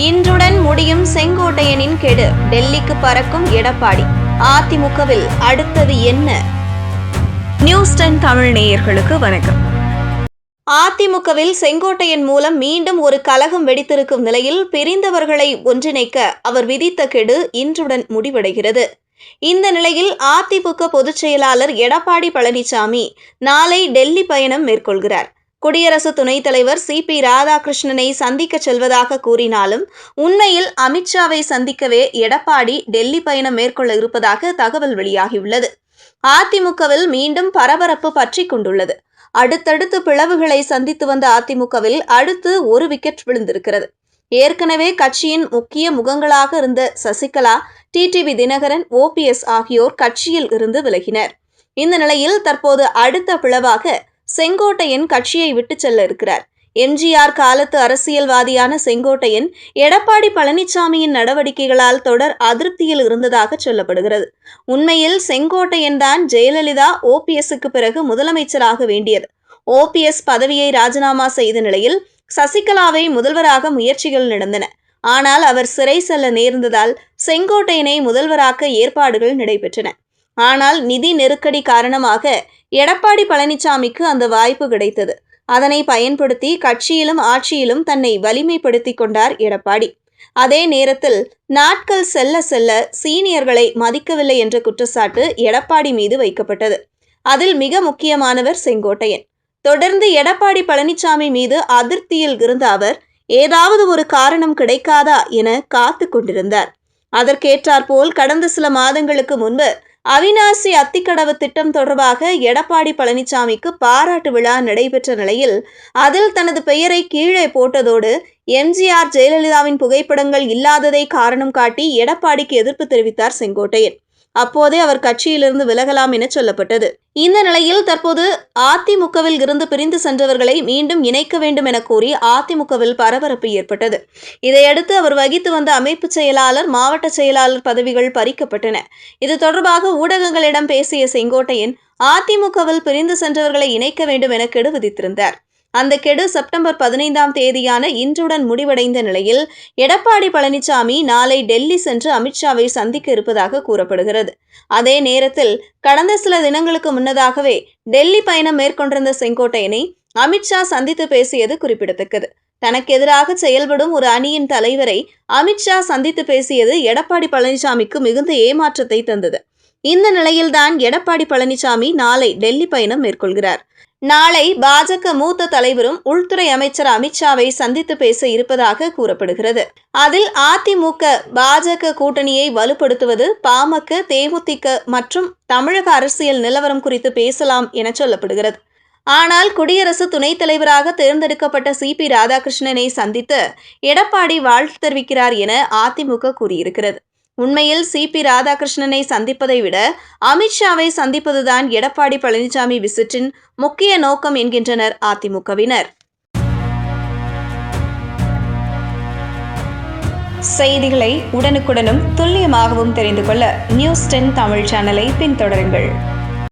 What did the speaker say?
இன்றுடன் முடியும் செங்கோட்டையனின் கெடு. டெல்லிக்கு பறக்கும் எடப்பாடி. அதிமுகவில் அடுத்தது என்ன? நியூஸ் 10 தமிழ் நேயர்களுக்கு வணக்கம். அதிமுகவில் செங்கோட்டையன் மூலம் மீண்டும் ஒரு கலகம் வெடித்திருக்கும் நிலையில் பிரிந்தவர்களை ஒன்றிணைக்க அவர் விதித்த கெடு இன்றுடன் முடிவடைகிறது. இந்த நிலையில் அதிமுக பொதுச் செயலாளர் எடப்பாடி பழனிசாமி நாளை டெல்லி பயணம் மேற்கொள்கிறார். குடியரசு துணைத் தலைவர் CP ராதாகிருஷ்ணனை சந்திக்க செல்வதாக கூறினாலும் உண்மையில் அமித்ஷாவை சந்திக்கவே எடப்பாடி டெல்லி பயணம் மேற்கொள்ள இருப்பதாக தகவல் வெளியாகியுள்ளது. அதிமுகவில் மீண்டும் பரபரப்பு பற்றி கொண்டுள்ளது. அடுத்தடுத்து பிளவுகளை சந்தித்து வந்த அதிமுகவில் அடுத்து ஒரு விக்கெட் விழுந்திருக்கிறது. ஏற்கனவே கட்சியின் முக்கிய முகங்களாக இருந்த சசிகலா, TTV தினகரன், OPS ஆகியோர் கட்சியில் இருந்து விலகினர். இந்த நிலையில் தற்போது அடுத்த பிளவாக செங்கோட்டையன் கட்சியை விட்டு செல்ல இருக்கிறார். MGR காலத்து அரசியல்வாதியான செங்கோட்டையன் எடப்பாடி பழனிசாமியின் நடவடிக்கைகளால் தொடர் அதிருப்தியில் இருந்ததாக சொல்லப்படுகிறது. உண்மையில் செங்கோட்டையன் தான் ஜெயலலிதா, OPSக்கு பிறகு முதலமைச்சராக வேண்டியது. OPS பதவியை ராஜினாமா செய்த நிலையில் சசிகலாவை முதல்வராக முயற்சிகள் நடந்தன. ஆனால் அவர் சிறை செல்ல நேர்ந்ததால் செங்கோட்டையனை முதல்வராக்க ஏற்பாடுகள் நடைபெற்றன. ஆனால் நிதி நெருக்கடி காரணமாக எடப்பாடி பழனிசாமிக்கு அந்த வாய்ப்பு கிடைத்தது. அதனை பயன்படுத்தி கட்சியிலும் ஆட்சியிலும் தன்னை வலிமைப்படுத்திக் கொண்டார் எடப்பாடி. அதே நேரத்தில் நாட்கள் செல்ல செல்ல சீனியர்களை மதிக்கவில்லை என்ற குற்றச்சாட்டு எடப்பாடி மீது வைக்கப்பட்டது. அதில் மிக முக்கியமானவர் செங்கோட்டையன். தொடர்ந்து எடப்பாடி பழனிசாமி மீது அதிருப்தியில் இருந்த அவர் ஏதாவது ஒரு காரணம் கிடைக்காதா என காத்து கொண்டிருந்தார். அதற்கேற்றாற்போல் கடந்த சில மாதங்களுக்கு முன்பு அவிநாசி அத்திக்கடவு திட்டம் தொடர்பாக எடப்பாடி பழனிசாமிக்கு பாராட்டு விழா நடைபெற்ற நிலையில் அதில் தனது பெயரை கீழே போட்டதோடு MGR, ஜெயலலிதாவின் புகைப்படங்கள் இல்லாததை காரணம் காட்டி எடப்பாடிக்கு எதிர்ப்பு தெரிவித்தார் செங்கோட்டையன். அப்போதே அவர் கட்சியிலிருந்து விலகலாம் என சொல்லப்பட்டது. இந்த நிலையில் தற்போது அதிமுகவில் இருந்து பிரிந்து சென்றவர்களை மீண்டும் இணைக்க வேண்டும் என கோரி அதிமுகவில் பரபரப்பு ஏற்பட்டது. இதையடுத்து அவர் வகித்து வந்த அமைப்பு செயலாளர், மாவட்ட செயலாளர் பதவிகள் பறிக்கப்பட்டன. இது தொடர்பாக ஊடகங்களிடம் பேசிய செங்கோட்டையன் அதிமுகவில் பிரிந்து சென்றவர்களை இணைக்க வேண்டும் என கெடு விதித்திருந்தார். அந்த கெடு செப்டம்பர் 15ஆம் தேதியான இன்றுடன் முடிவடைந்த நிலையில் எடப்பாடி பழனிசாமி நாளை டெல்லி சென்று அமித்ஷாவை சந்திக்க இருப்பதாக கூறப்படுகிறது. அதே நேரத்தில் கடந்த சில தினங்களுக்கு முன்னதாகவே டெல்லி பயணம் மேற்கொண்டிருந்த செங்கோட்டையனை அமித்ஷா சந்தித்து பேசியது குறிப்பிடத்தக்கது. தனக்கு எதிராக செயல்படும் ஒரு அணியின் தலைவரை அமித்ஷா சந்தித்து பேசியது எடப்பாடி பழனிசாமிக்கு மிகுந்த ஏமாற்றத்தை தந்தது. இந்த நிலையில்தான் எடப்பாடி பழனிசாமி நாளை டெல்லி பயணம் மேற்கொள்கிறார். நாளை பாஜக மூத்த தலைவரும் உள்துறை அமைச்சர் அமித்ஷாவை சந்தித்து பேச இருப்பதாக கூறப்படுகிறது. அதில் அதிமுக, பாஜக கூட்டணியை வலுப்படுத்துவது, பாமக, தேமுதிக மற்றும் தமிழக அரசியல் நிலவரம் குறித்து பேசலாம் என சொல்லப்படுகிறது. ஆனால் குடியரசு துணைத் தலைவராக தேர்ந்தெடுக்கப்பட்ட CP ராதாகிருஷ்ணனை சந்தித்து எடப்பாடி வாழ்த்து தெரிவிக்கிறார் என அதிமுக கூறியிருக்கிறது. உண்மையில் CP ராதாகிருஷ்ணனை சந்திப்பதை விட அமித்ஷாவை சந்திப்பதுதான் எடப்பாடி பழனிசாமி விசிட்டின் முக்கிய நோக்கம் என்கின்றனர் அதிமுகவினர். செய்திகளை உடனுக்குடனும் துல்லியமாகவும் தெரிந்து கொள்ள நியூஸ் 10 தமிழ் சேனலை பின்தொடருங்கள்.